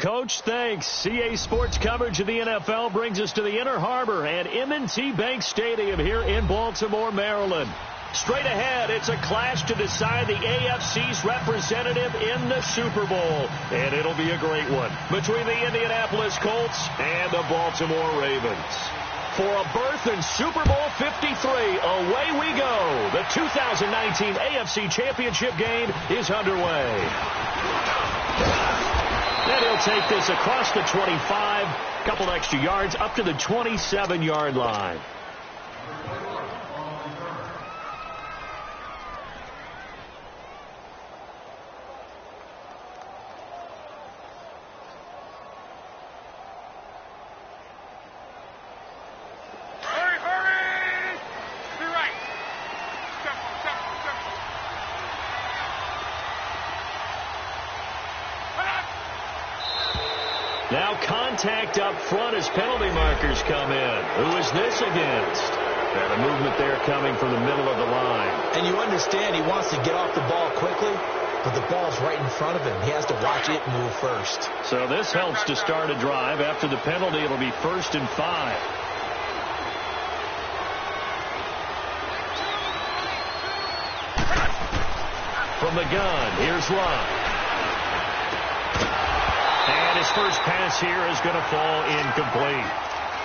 Coach, thanks. CA Sports coverage of the NFL brings us to the Inner Harbor at M&T Bank Stadium here in Baltimore, Maryland. Straight ahead, it's a clash to decide the AFC's representative in the Super Bowl. And it'll be a great one between the Indianapolis Colts and the Baltimore Ravens. For a berth in Super Bowl 53, away we go. The 2019 AFC Championship game is underway. And he'll take this across the 25, a couple extra yards, up to the 27-yard line. Now contact up front as penalty markers come in. Who is this against? And a movement there coming from the middle of the line. And you understand he wants to get off the ball quickly, but the ball's right in front of him. He has to watch it move first. So this helps to start a drive. After the penalty, it'll be 1st and 5. From the gun, here's Love. And his first pass here is going to fall incomplete.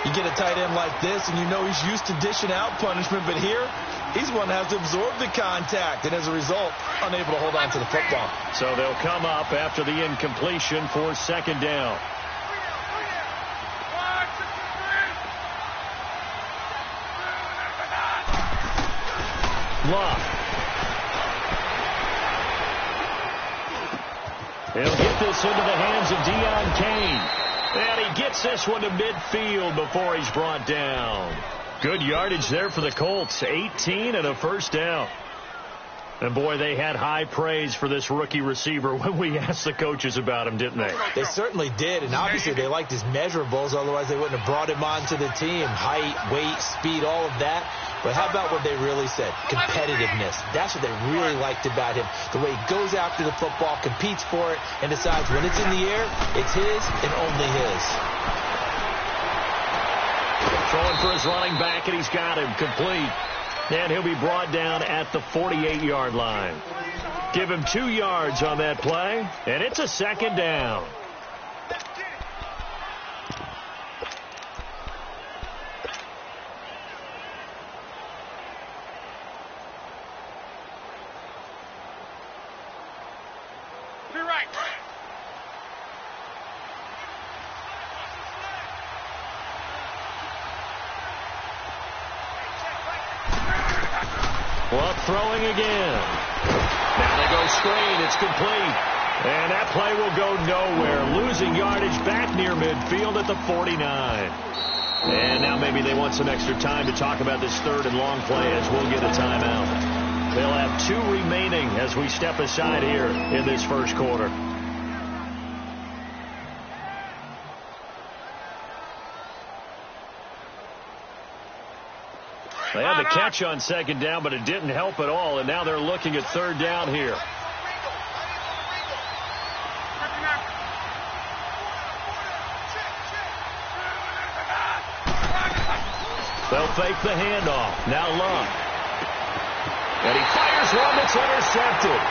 You get a tight end like this, and you know he's used to dishing out punishment, but here, he's one that has to absorb the contact, and as a result, unable to hold on to the football. So they'll come up after the incompletion for 2nd down. Love. He'll get this into the hands of Deon Cain. And he gets this one to midfield before he's brought down. Good yardage there for the Colts. 18 and a 1st down. And, boy, they had high praise for this rookie receiver when we asked the coaches about him, didn't they? They certainly did, and obviously they liked his measurables. Otherwise, they wouldn't have brought him onto the team. Height, weight, speed, all of that. But how about what they really said? Competitiveness. That's what they really liked about him. The way he goes after the football, competes for it, and decides when it's in the air, it's his and only his. Throwing for his running back, and he's got him complete. And he'll be brought down at the 48-yard line. Give him 2 yards on that play, and it's a 2nd down. Well, throwing again. Now they go screen. It's complete. And that play will go nowhere. Losing yardage back near midfield at the 49. And now maybe they want some extra time to talk about this 3rd and long play as we'll get a timeout. They'll have 2 remaining as we step aside here in this 1st quarter. They had the catch on 2nd down, but it didn't help at all, and now they're looking at 3rd down here. They'll fake the handoff. Now Love. And he fires one that's intercepted.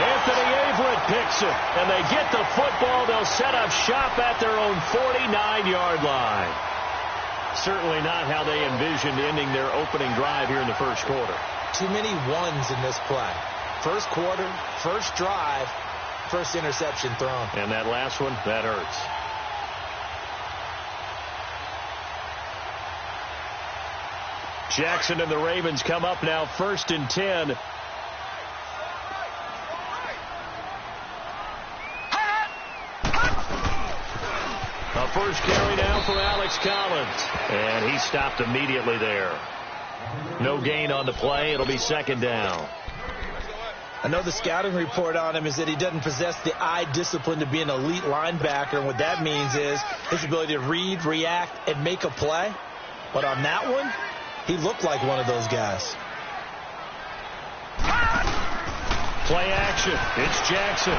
Anthony Averett picks it, and they get the football. They'll set up shop at their own 49-yard line. Certainly not how they envisioned ending their opening drive here in the 1st quarter. Too many ones in this play. 1st quarter, 1st drive, 1st interception thrown. And that last one, that hurts. Jackson and the Ravens come up now 1st and 10. A first carry now for Alex Collins. And he stopped immediately there. No gain on the play. It'll be 2nd down. I know the scouting report on him is that he doesn't possess the eye discipline to be an elite linebacker. And what that means is his ability to read, react, and make a play. But on that one, he looked like one of those guys. Play action. It's Jackson.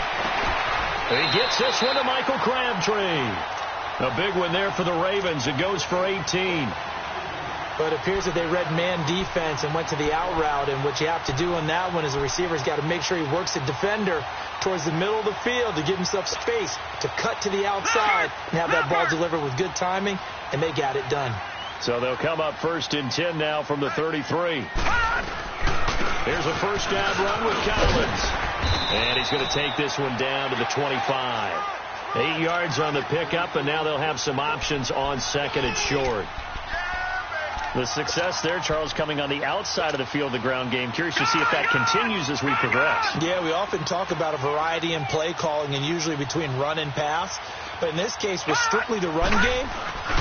He gets this one to Michael Crabtree. A big one there for the Ravens. It goes for 18. But it appears that they read man defense and went to the out route. And what you have to do on that one is the receiver's got to make sure he works the defender towards the middle of the field to give himself space to cut to the outside and have that ball delivered with good timing, and they got it done. So they'll come up 1st and 10 now from the 33. Here's a first down run with Collins. And he's going to take this one down to the 25. 8 yards on the pickup, and now they'll have some options on 2nd and short. The success there, Charles, coming on the outside of the field, the ground game. Curious to see if that continues as we progress. Yeah, we often talk about a variety in play calling and usually between run and pass. But in this case, with strictly the run game,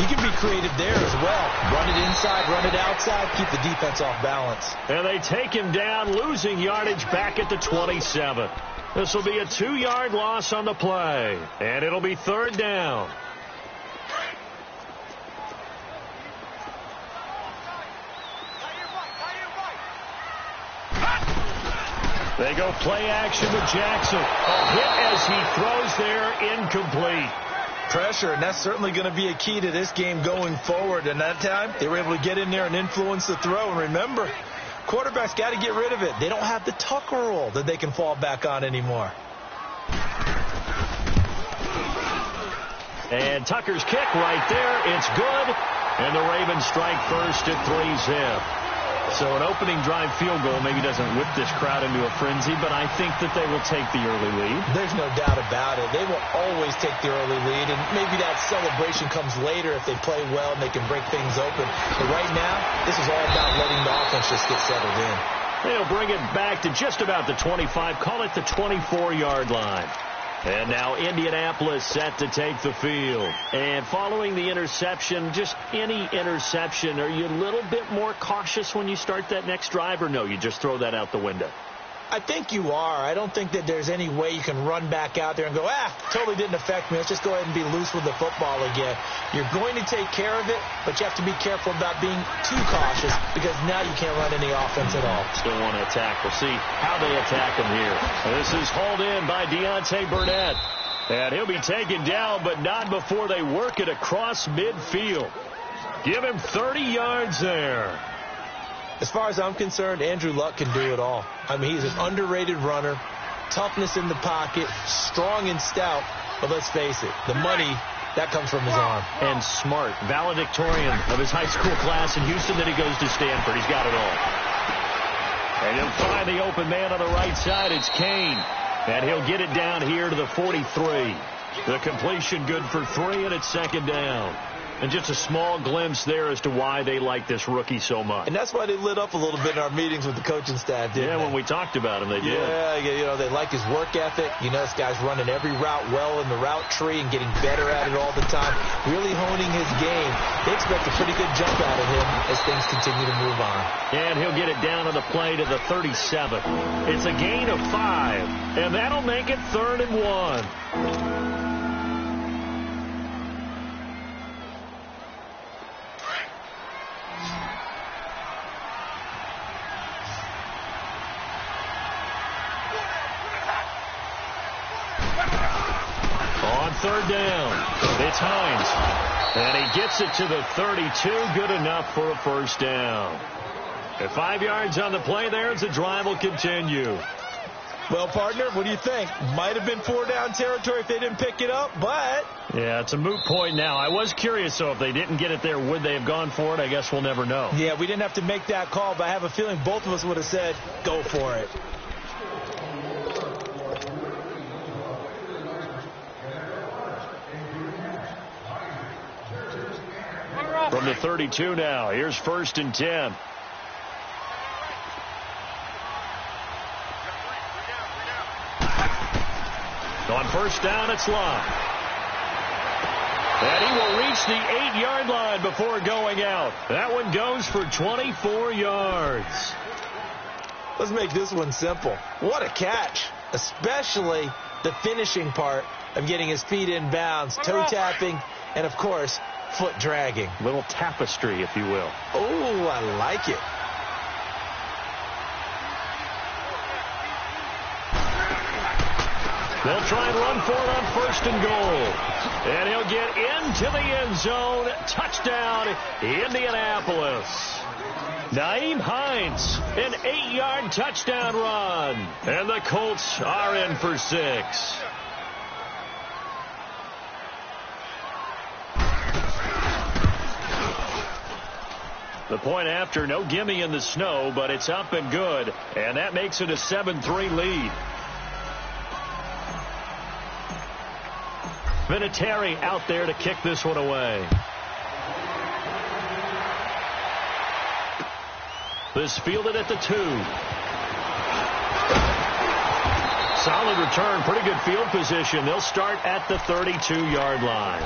you can be creative there as well. Run it inside, run it outside, keep the defense off balance. And they take him down, losing yardage back at the 27. This will be a 2-yard loss on the play. And it'll be 3rd down. They go play action with Jackson. A hit as he throws there, incomplete. Pressure, and that's certainly going to be a key to this game going forward. And that time, they were able to get in there and influence the throw. And remember, quarterbacks got to get rid of it. They don't have the Tucker rule that they can fall back on anymore. And Tucker's kick right there. It's good. And the Ravens strike first at 3-zip. So an opening drive field goal maybe doesn't whip this crowd into a frenzy, but I think that they will take the early lead. There's no doubt about it. They will always take the early lead, and maybe that celebration comes later if they play well and they can break things open. But right now, this is all about letting the offense just get settled in. They'll bring it back to just about the 25, call it the 24-yard line. And now Indianapolis set to take the field. And following the interception, just any interception, are you a little bit more cautious when you start that next drive, or no, you just throw that out the window? I think you are. I don't think that there's any way you can run back out there and go, totally didn't affect me. Let's just go ahead and be loose with the football again. You're going to take care of it, but you have to be careful about being too cautious because now you can't run any offense at all. Still want to attack. We'll see how they attack him here. This is hauled in by Deontay Burnett. And he'll be taken down, but not before they work it across midfield. Give him 30 yards there. As far as I'm concerned, Andrew Luck can do it all. I mean, he's an underrated runner, toughness in the pocket, strong and stout. But let's face it, the money, that comes from his arm. And smart, valedictorian of his high school class in Houston, then he goes to Stanford. He's got it all. And he'll find the open man on the right side. It's Kane. And he'll get it down here to the 43. The completion good for 3, and it's 2nd down. And just a small glimpse there as to why they like this rookie so much. And that's why they lit up a little bit in our meetings with the coaching staff, didn't they? When we talked about him, they did. Yeah, they like his work ethic. This guy's running every route well in the route tree and getting better at it all the time, really honing his game. They expect a pretty good jump out of him as things continue to move on. And he'll get it down on the play to the 37. It's a gain of 5, and that'll make it 3rd and 1. On 3rd down, it's Hines. And he gets it to the 32, good enough for a 1st down. At 5 yards on the play there as the drive will continue. Well, partner, what do you think? Might have been 4-down territory if they didn't pick it up, but... Yeah, it's a moot point now. I was curious, so if they didn't get it there, would they have gone for it? I guess we'll never know. Yeah, we didn't have to make that call, but I have a feeling both of us would have said, go for it. From the 32 now, here's 1st and 10. On 1st down, it's Locke. And he will reach the 8-yard line before going out. That one goes for 24 yards. Let's make this one simple. What a catch, especially the finishing part of getting his feet in bounds, toe tapping, and, of course, foot dragging. Little tapestry, if you will. Oh, I like it. They'll try and run for it on 1st and goal. And he'll get into the end zone. Touchdown, Indianapolis. Nyheim Hines, an 8-yard touchdown run. And the Colts are in for 6. The point after, no gimme in the snow, but it's up and good. And that makes it a 7-3 lead. Vinatieri out there to kick this one away. This fielded at the 2. Solid return, pretty good field position. They'll start at the 32-yard line.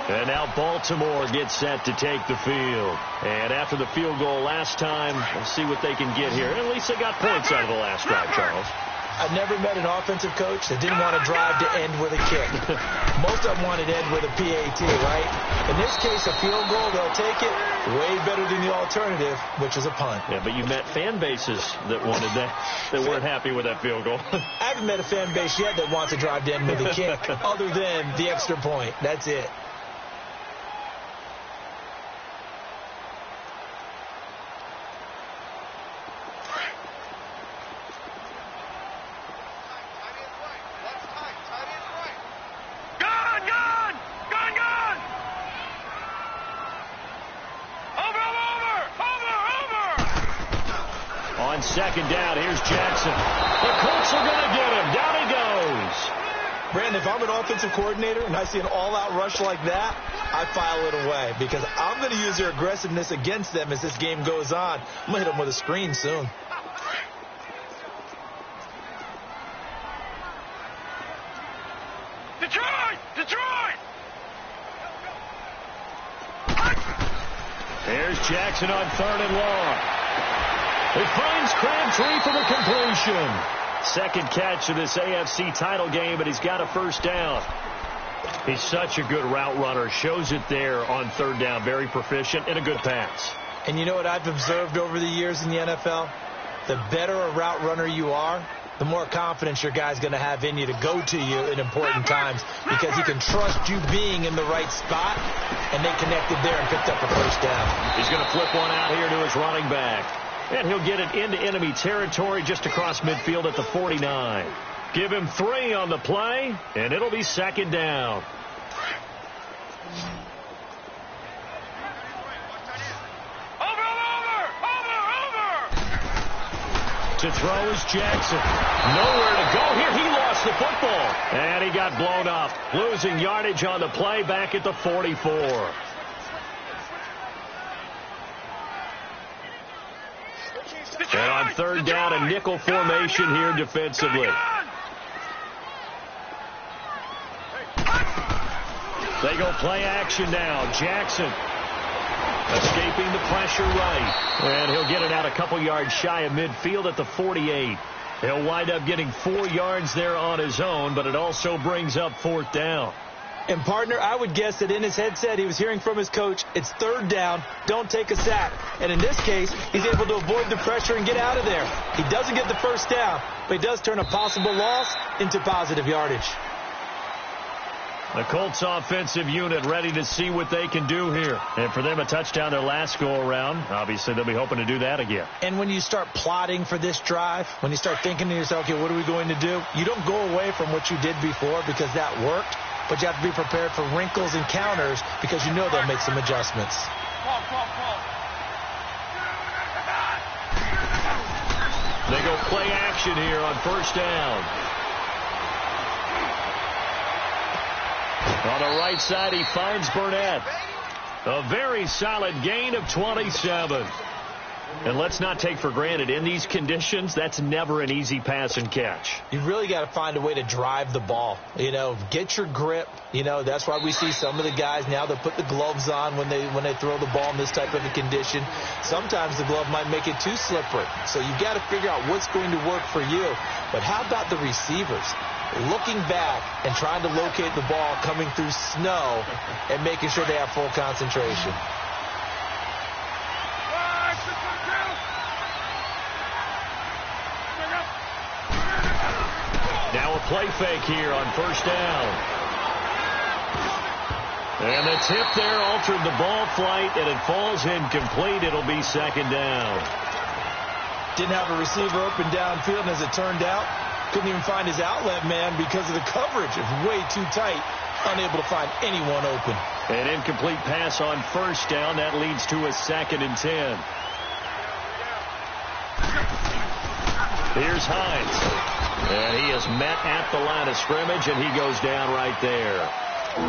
And now Baltimore gets set to take the field. And after the field goal last time, we'll see what they can get here. At least they got points out of the last drive, Charles. I've never met an offensive coach that didn't want to drive to end with a kick. Most of them wanted to end with a PAT, right? In this case, a field goal, they'll take it. Way better than the alternative, which is a punt. Yeah, but you met fan bases that wanted that, that weren't happy with that field goal. I haven't met a fan base yet that wants to drive to end with a kick, other than the extra point. That's it. On 2nd down, here's Jackson. The Colts are going to get him. Down he goes. Brandon, if I'm an offensive coordinator and I see an all-out rush like that, I file it away because I'm going to use their aggressiveness against them as this game goes on. I'm going to hit them with a screen soon. Detroit! Here's Jackson on 3rd and long. He finds Crabtree for the completion. 2nd catch of this AFC title game, and he's got a 1st down. He's such a good route runner. Shows it there on 3rd down. Very proficient and a good pass. And you know what I've observed over the years in the NFL? The better a route runner you are, the more confidence your guy's going to have in you to go to you in important times because he can trust you being in the right spot, and they connected there and picked up a 1st down. He's going to flip one out here to his running back. And he'll get it into enemy territory just across midfield at the 49. Give him 3 on the play, and it'll be 2nd down. To throw is Jackson. Nowhere to go here. He lost the football. And he got blown up. Losing yardage on the play back at the 44. And on 3rd down, a nickel formation here defensively. They go play action now. Jackson escaping the pressure right. And he'll get it out a couple yards shy of midfield at the 48. He'll wind up getting 4 yards there on his own, but it also brings up 4th down. And, partner, I would guess that in his headset he was hearing from his coach, it's 3rd down, don't take a sack. And in this case, he's able to avoid the pressure and get out of there. He doesn't get the 1st down, but he does turn a possible loss into positive yardage. The Colts offensive unit ready to see what they can do here. And for them, a touchdown their last go-around. Obviously, they'll be hoping to do that again. And when you start plotting for this drive, when you start thinking to yourself, okay, what are we going to do? You don't go away from what you did before because that worked. But you have to be prepared for wrinkles and counters because you know they'll make some adjustments. They go play action here on 1st down. On the right side, he finds Burnett. A very solid gain of 27. And let's not take for granted, in these conditions, that's never an easy pass and catch. You really got to find a way to drive the ball. You know, get your grip. You know, that's why we see some of the guys now that put the gloves on when they throw the ball in this type of a condition. Sometimes the glove might make it too slippery. So you've got to figure out what's going to work for you. But how about the receivers? Looking back and trying to locate the ball coming through snow and making sure they have full concentration. Now little play fake here on first down. And the tip there altered the ball flight, and it falls incomplete. It'll be second down. Didn't have a receiver open downfield, and as it turned out, couldn't even find his outlet man because of the coverage. It was way too tight, unable to find anyone open. An incomplete pass on first down. That leads to a 2nd and 10. Here's Hines. And he is met at the line of scrimmage, and he goes down right there.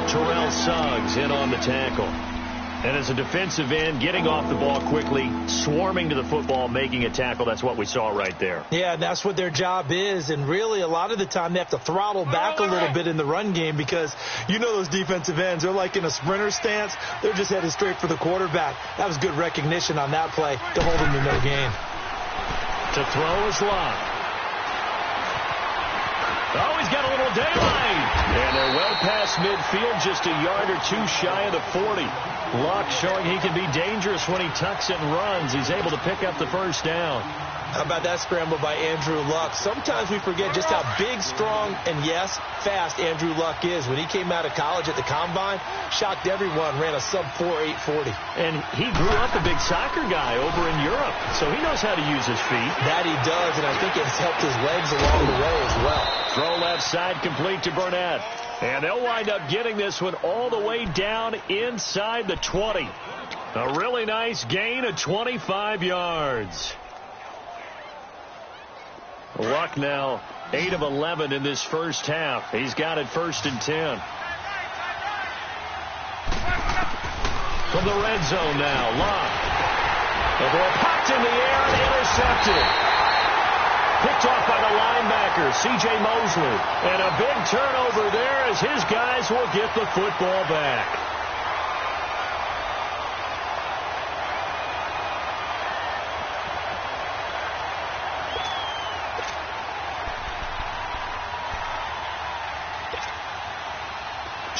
Terrell Suggs in on the tackle. And as a defensive end, getting off the ball quickly, swarming to the football, making a tackle, that's what we saw right there. Yeah, that's what their job is. And really, a lot of the time, they have to throttle back a little bit in the run game because you know those defensive ends, they're like in a sprinter stance. They're just headed straight for the quarterback. That was good recognition on that play to hold him to no gain. To throw is Locke. Oh, he's got a little daylight. And they're well past midfield, just a yard or two shy of the 40. Locke showing he can be dangerous when he tucks it and runs. He's able to pick up the first down. How about that scramble by Andrew Luck? Sometimes we forget just how big, strong, and, yes, fast Andrew Luck is. When he came out of college at the Combine, shocked everyone, ran a sub-4 840. And he grew up a big soccer guy over in Europe, so he knows how to use his feet. That he does, and I think it's helped his legs along the way as well. Throw left side complete to Burnett. And they'll wind up getting this one all the way down inside the 20. A really nice gain of 25 yards. Luck now 8 of 11 in this first half. He's got it 1st and 10. From the red zone now, Luck. The ball popped in the air and intercepted. Picked off by the linebacker, C.J. Mosley. And a big turnover there as his guys will get the football back.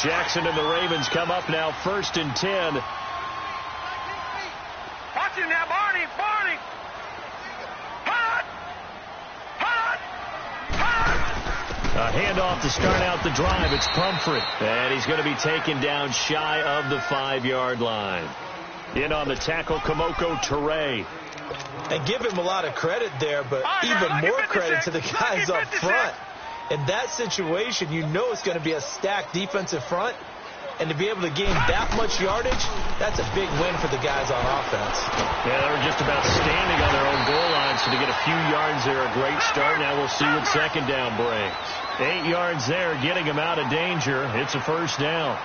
Jackson and the Ravens come up now 1st and 10. Watch him now, Barney. A handoff to start out the drive. It's Pumphrey. And he's going to be taken down shy of the 5-yard line. In on the tackle, Kamoko Toure. And give him a lot of credit there, but even more credit to the guys up front. In that situation, you know it's going to be a stacked defensive front. And to be able to gain that much yardage, that's a big win for the guys on offense. Yeah, they were just about standing on their own goal line, so to get a few yards there, a great start. Now we'll see what second down brings. 8 yards there, getting them out of danger. It's a first down.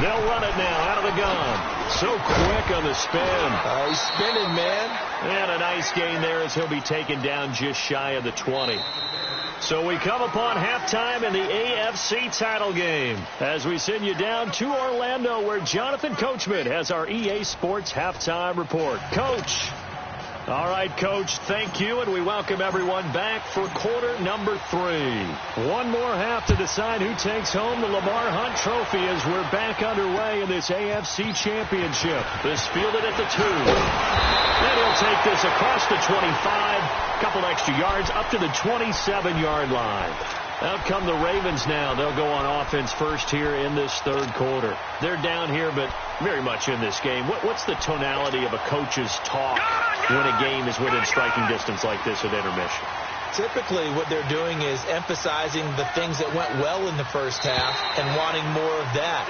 They'll run it now out of the gun. So quick on the spin. He's spinning, man. And a nice gain there as he'll be taken down just shy of the 20. So we come upon halftime in the AFC title game as we send you down to Orlando where Jonathan Coachman has our EA Sports halftime report. Coach. All right, Coach, thank you, and we welcome everyone back for quarter number 3. One more half to decide who takes home the Lamar Hunt Trophy as we're back underway in this AFC Championship. This fielded at the 2. And he'll take this across the 25, a couple extra yards, up to the 27-yard line. Out come the Ravens now. They'll go on offense first here in this third quarter. They're down here, but very much in this game. What's the tonality of a coach's talk when a game is within striking distance like this at intermission? Typically, what they're doing is emphasizing the things that went well in the first half and wanting more of that.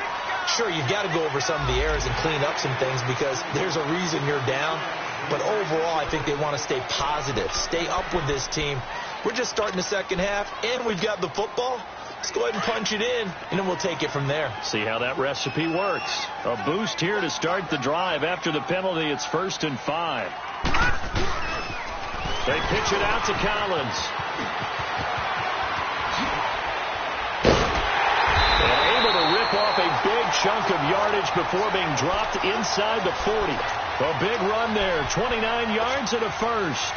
Sure, you've got to go over some of the errors and clean up some things because there's a reason you're down. But overall, I think they want to stay positive, stay up with this team. We're just starting the second half, and we've got the football. Let's go ahead and punch it in, and then we'll take it from there. See how that recipe works. A boost here to start the drive. After the penalty, it's 1st and 5. They pitch it out to Collins. And able to rip off a big chunk of yardage before being dropped inside the 40. A big run there, 29 yards and a first.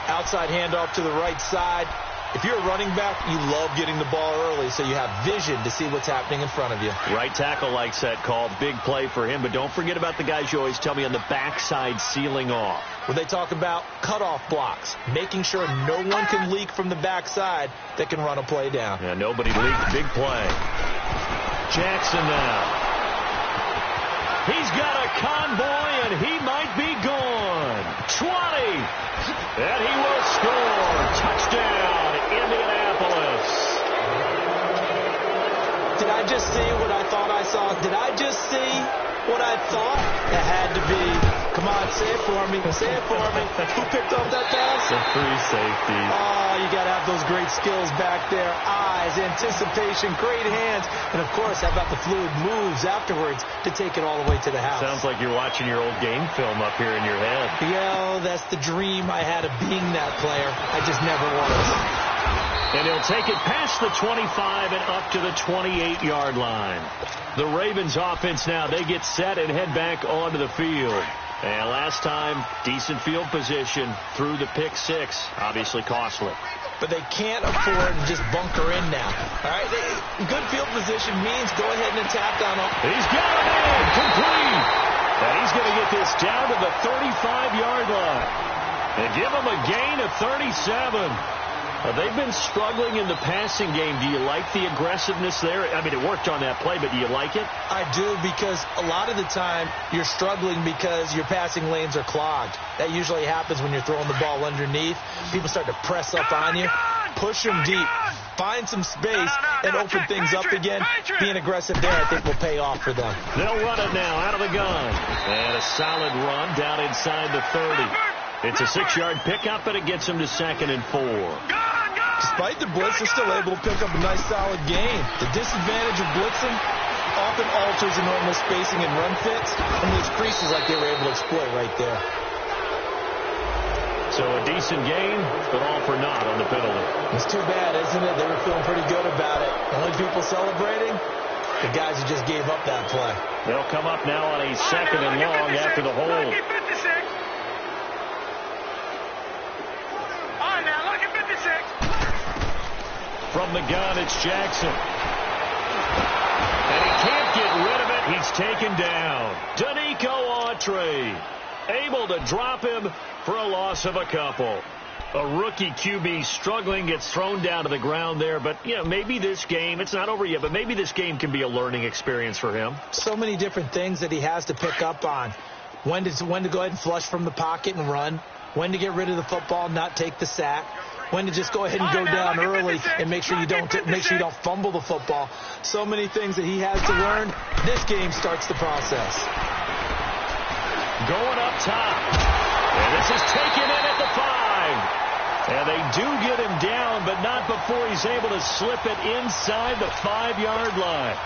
Outside handoff to the right side. If you're a running back, you love getting the ball early so you have vision to see what's happening in front of you. Right tackle likes that call. Big play for him, but don't forget about the guys you always tell me on the backside sealing off. When they talk about cutoff blocks, making sure no one can leak from the backside that can run a play down. Yeah, nobody leaked. Big play. Jackson now. He's got a convoy, and he might be gone. 20. And he will score. Touchdown, Indianapolis. Did I just see what I thought I saw? Did I just see what I thought? It had to be. Come on, say it for me. Say it for me. Who picked up that pass? The free safety. Oh, you got to have those great skills back there. Eyes, anticipation, great hands. And, of course, how about the fluid moves afterwards to take it all the way to the house? Sounds like you're watching your old game film up here in your head. Yeah, that's the dream I had of being that player. I just never was. And he'll take it past the 25 and up to the 28-yard line. The Ravens offense now, they get set and head back onto the field. And last time, decent field position through the pick six. Obviously costly. But they can't afford to just bunker in now. All right, good field position means go ahead and attack on them. He's got it in, complete. And he's going to get this down to the 35-yard line. And give him a gain of 37. They've been struggling in the passing game. Do you like the aggressiveness there? I mean, it worked on that play, but do you like it? I do, because a lot of the time you're struggling because your passing lanes are clogged. That usually happens when you're throwing the ball underneath. People start to press up on you. Push them deep. Find some space and open things up again. Being aggressive there, I think, will pay off for them. They'll run it now out of the gun. And a solid run down inside the 30. It's a 6-yard pickup, and it gets them to 2nd and 4. Despite the blitz, they're still able to pick up a nice, solid gain. The disadvantage of blitzing often alters the normal spacing and run fits, and those creases like they were able to exploit right there. So a decent gain, but all for naught on the penalty. It's too bad, isn't it? They were feeling pretty good about it. The only people celebrating, the guys who just gave up that play. They'll come up now on a 2nd and long after the hold. From the gun, it's Jackson. And he can't get rid of it. He's taken down. Danico Autry able to drop him for a loss of a couple. A rookie QB struggling, gets thrown down to the ground there. But, you know, maybe this game, it's not over yet, but maybe this game can be a learning experience for him. So many different things that he has to pick up on. When to go ahead and flush from the pocket and run. When to get rid of the football, not take the sack. When to just go ahead and go down early and make sure you don't fumble the football. So many things that he has to learn. This game starts the process. Going up top. And this is taken in at the 5. And they do get him down, but not before he's able to slip it inside the 5-yard line.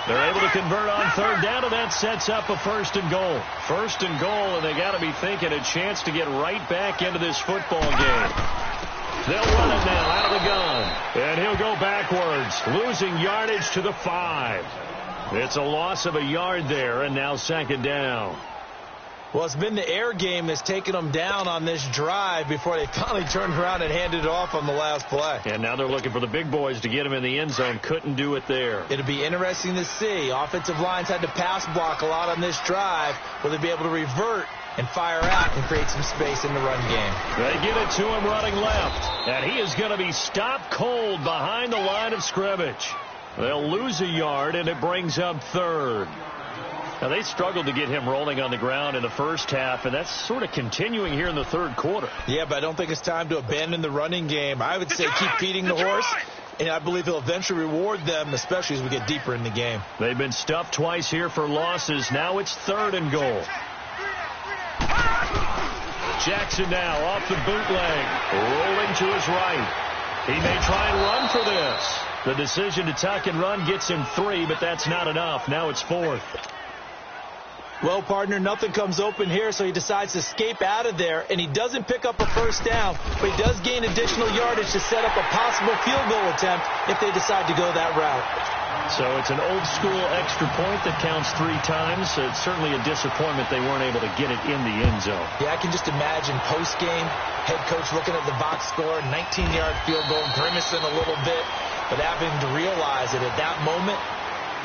They're able to convert on 3rd down, and that sets up a 1st and goal. 1st and goal, and they got to be thinking a chance to get right back into this football game. They'll run it now out of the gun. And he'll go backwards, losing yardage to the 5. It's a loss of a yard there, and now 2nd down. Well, it's been the air game that's taken them down on this drive before they finally turned around and handed it off on the last play. And now they're looking for the big boys to get him in the end zone. Couldn't do it there. It'll be interesting to see. Offensive lines had to pass block a lot on this drive. Will they be able to revert and fire out and create some space in the run game? They give it to him running left. And he is going to be stopped cold behind the line of scrimmage. They'll lose a yard, and it brings up 3rd. Now, they struggled to get him rolling on the ground in the first half, and that's sort of continuing here in the 3rd quarter. Yeah, but I don't think it's time to abandon the running game. I would say keep feeding the horse, and I believe he'll eventually reward them, especially as we get deeper in the game. They've been stuffed twice here for losses. Now it's 3rd and goal. Jackson now off the bootleg, rolling to his right. He may try and run for this. The decision to tuck and run gets him 3, but that's not enough. Now it's 4th. Well, partner, nothing comes open here, so he decides to escape out of there, and he doesn't pick up a 1st down, but he does gain additional yardage to set up a possible field goal attempt if they decide to go that route. So it's an old-school extra point that counts 3 times. So it's certainly a disappointment they weren't able to get it in the end zone. Yeah, I can just imagine post-game, head coach looking at the box score, 19-yard field goal, grimacing a little bit, but having to realize that at that moment,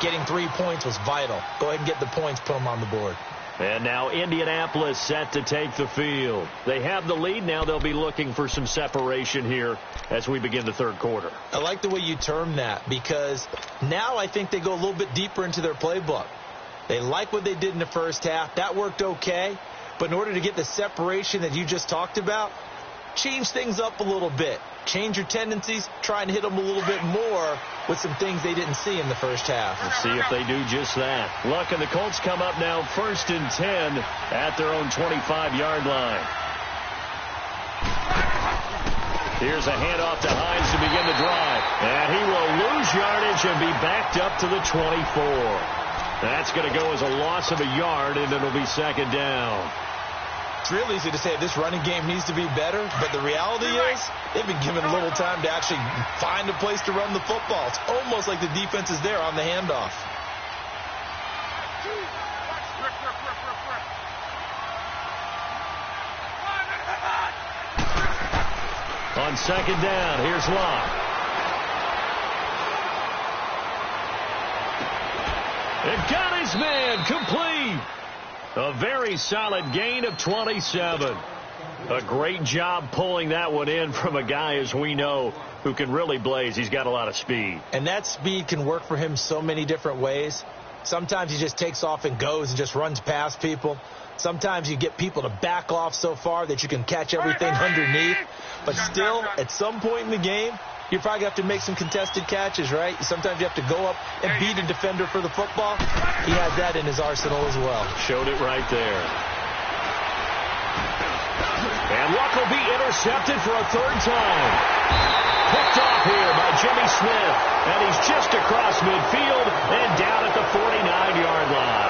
getting 3 points was vital. Go ahead and get the points, put them on the board. And now Indianapolis set to take the field. They have the lead. Now they'll be looking for some separation here as we begin the third quarter. I like the way you term that, because now I think they go a little bit deeper into their playbook. They like what they did in the first half. That worked okay. But in order to get the separation that you just talked about, change things up a little bit. Change your tendencies. Try and hit them a little bit more with some things they didn't see in the first half. Let's see if they do just that. Luck and the Colts come up now 1st and 10 at their own 25-yard line. Here's a handoff to Hines to begin the drive. And he will lose yardage and be backed up to the 24. That's going to go as a loss of a yard, and it'll be 2nd down. It's real easy to say this running game needs to be better, but the reality is they've been given little time to actually find a place to run the football. It's almost like the defense is there on the handoff. On 2nd down, here's Locke. And got his man complete. A very solid gain of 27. A great job pulling that one in from a guy, as we know, who can really blaze. He's got a lot of speed. And that speed can work for him so many different ways. Sometimes he just takes off and goes and just runs past people. Sometimes you get people to back off so far that you can catch everything underneath. But still, at some point in the game, you probably have to make some contested catches, right? Sometimes you have to go up and beat a defender for the football. He has that in his arsenal as well. Showed it right there. And Luck will be intercepted for a 3rd time. Picked off here by Jimmy Smith. And he's just across midfield and down at the 49-yard line.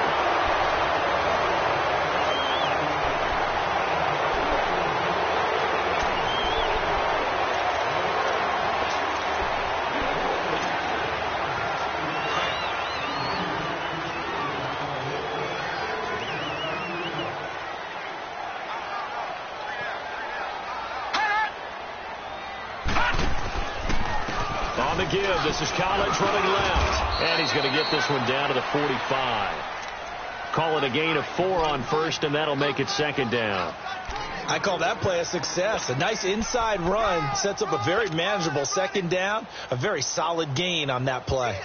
Give. This is College running left. And he's going to get this one down to the 45. Call it a gain of 4 on 1st, and that'll make it 2nd down. I call that play a success. A nice inside run sets up a very manageable 2nd down. A very solid gain on that play.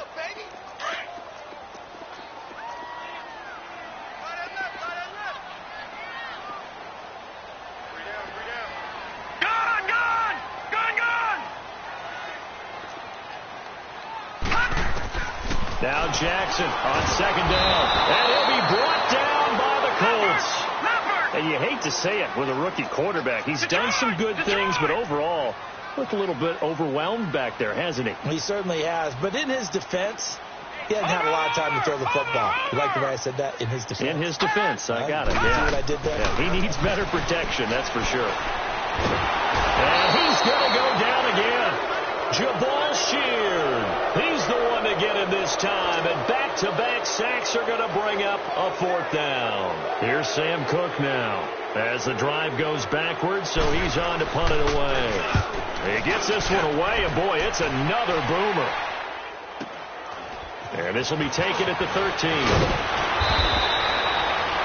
Now Jackson on 2nd down. And he'll be brought down by the Colts. And you hate to say it with a rookie quarterback. He's done some good things, but overall, looked a little bit overwhelmed back there, hasn't he? He certainly has. But in his defense, he hasn't had a lot of time to throw the football. You like the way I said that? In his defense. In his defense. I got it. Yeah. See what I did there? Yeah, he needs better protection, that's for sure. And he's going to go down again. Jabal Sheard. He's the one to get him this time. And back-to-back sacks are going to bring up a 4th down. Here's Sam Cook now as the drive goes backwards, so he's on to punt it away. He gets this one away, and boy, it's another boomer. And this will be taken at the 13.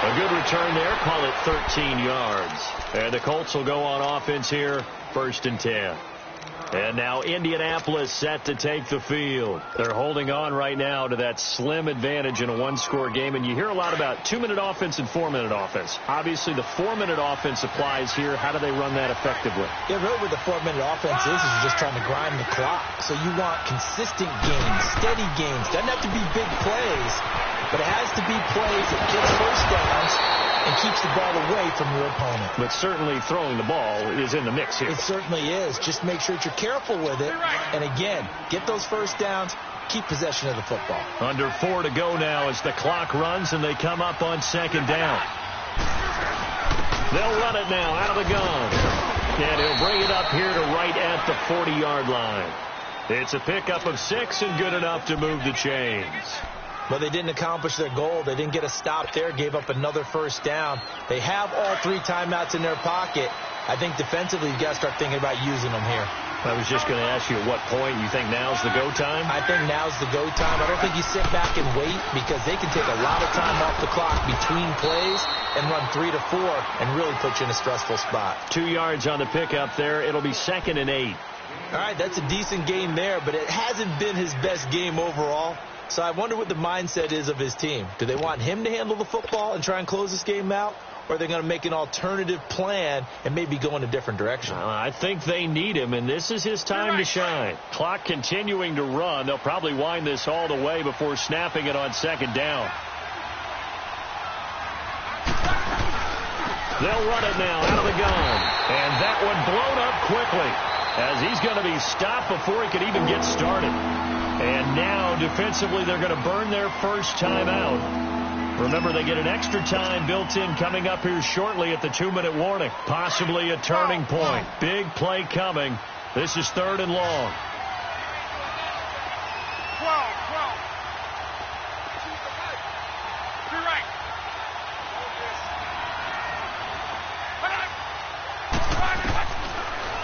A good return there. Call it 13 yards. And the Colts will go on offense here, 1st and 10. And now Indianapolis set to take the field. They're holding on right now to that slim advantage in a 1-score game. And you hear a lot about 2-minute offense and 4-minute offense. Obviously, the 4-minute offense applies here. How do they run that effectively? Yeah, really what the 4-minute offense is you're just trying to grind the clock. So you want consistent gains, steady gains. Doesn't have to be big plays, but it has to be plays that gets first downs and keeps the ball away from your opponent. But certainly throwing the ball is in the mix here. It certainly is. Just make sure that you're careful with it. And again, get those first downs, keep possession of the football. Under 4 to go now as the clock runs and they come up on 2nd down. They'll run it now out of the gun. And he'll bring it up here to right at the 40-yard line. It's a pickup of 6 and good enough to move the chains. But they didn't accomplish their goal. They didn't get a stop there, gave up another first down. They have all 3 timeouts in their pocket. I think defensively you've got to start thinking about using them here. I was just going to ask you at what point you think now's the go time? I think now's the go time. I don't think you sit back and wait because they can take a lot of time off the clock between plays and run 3 to 4 and really put you in a stressful spot. 2 yards on the pickup there. It'll be 2nd and 8. All right, that's a decent game there, but it hasn't been his best game overall. So I wonder what the mindset is of his team. Do they want him to handle the football and try and close this game out? Or are they going to make an alternative plan and maybe go in a different direction? I think they need him, and this is his time to shine. Clock continuing to run. They'll probably wind this all the way before snapping it on 2nd down. They'll run it now out of the gun. And that one blown up quickly as he's going to be stopped before he could even get started. And now, defensively, they're going to burn their first time out. Remember, they get an extra time built in coming up here shortly at the 2-minute warning. Possibly a turning point. Big play coming. This is 3rd and long.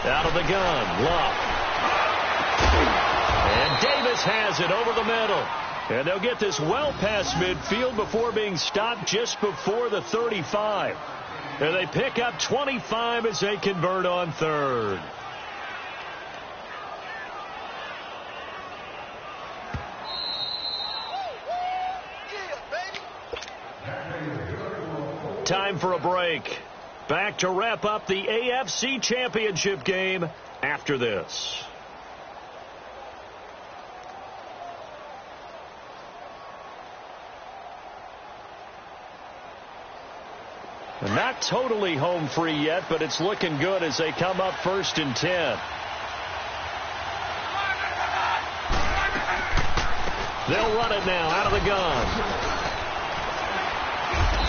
Out of the gun, Luck. And Davis has it over the middle. And they'll get this well past midfield before being stopped just before the 35. And they pick up 25 as they convert on 3rd. Time for a break. Back to wrap up the AFC Championship game after this. Not totally home free yet, but it's looking good as they come up 1st and 10. They'll run it now out of the gun.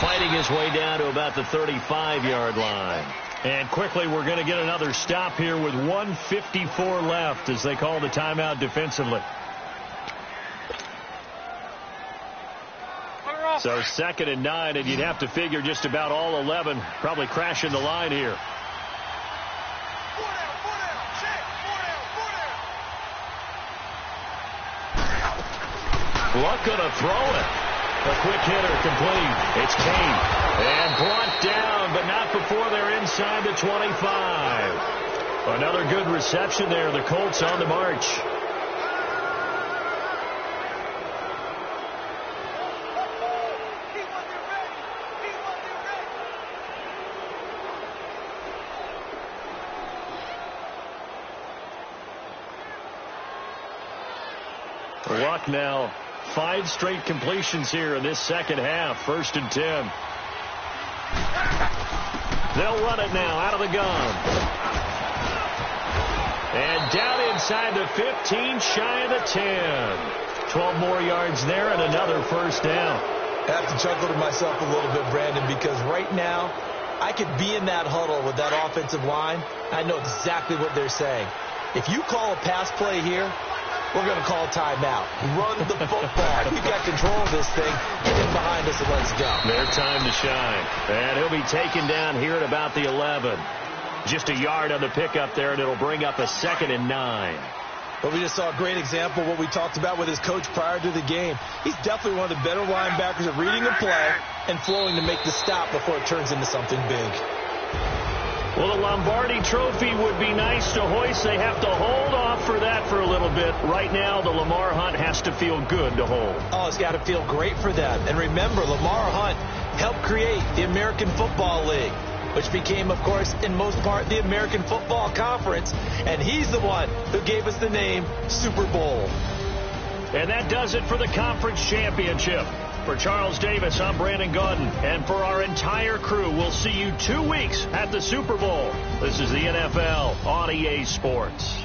Fighting his way down to about the 35-yard line. And quickly we're going to get another stop here with 1:54 left as they call the timeout defensively. So 2nd and 9, and you'd have to figure just about all 11 probably crashing the line here. Luck going to throw it. A quick hitter complete. It's Kane. And brought down, but not before they're inside the 25. Another good reception there. The Colts on the march. Luck now 5 straight completions here in this second half. 1st and 10. They'll run it now out of the gun. And down inside the 15, shy of the 10. 12 more yards there and another first down. I have to chuckle to myself a little bit, Brandon, because right now I could be in that huddle with that offensive line. I know exactly what they're saying. If you call a pass play here, we're going to call timeout. Run the football. We've got control of this thing. Get in behind us and let's go. Their time to shine. And he'll be taken down here at about the 11. Just a yard on the pickup there, and it'll bring up a 2nd and 9. But we just saw a great example of what we talked about with his coach prior to the game. He's definitely one of the better linebackers at reading a play and flowing to make the stop before it turns into something big. Well, the Lombardi Trophy would be nice to hoist. They have to hold off for that for a little bit. Right now, the Lamar Hunt has to feel good to hold. Oh, it's got to feel great for them. And remember, Lamar Hunt helped create the American Football League, which became, of course, in most part, the American Football Conference. And he's the one who gave us the name Super Bowl. And that does it for the conference championship. For Charles Davis, I'm Brandon Gaudin. And for our entire crew, we'll see you 2 weeks at the Super Bowl. This is the NFL on EA Sports.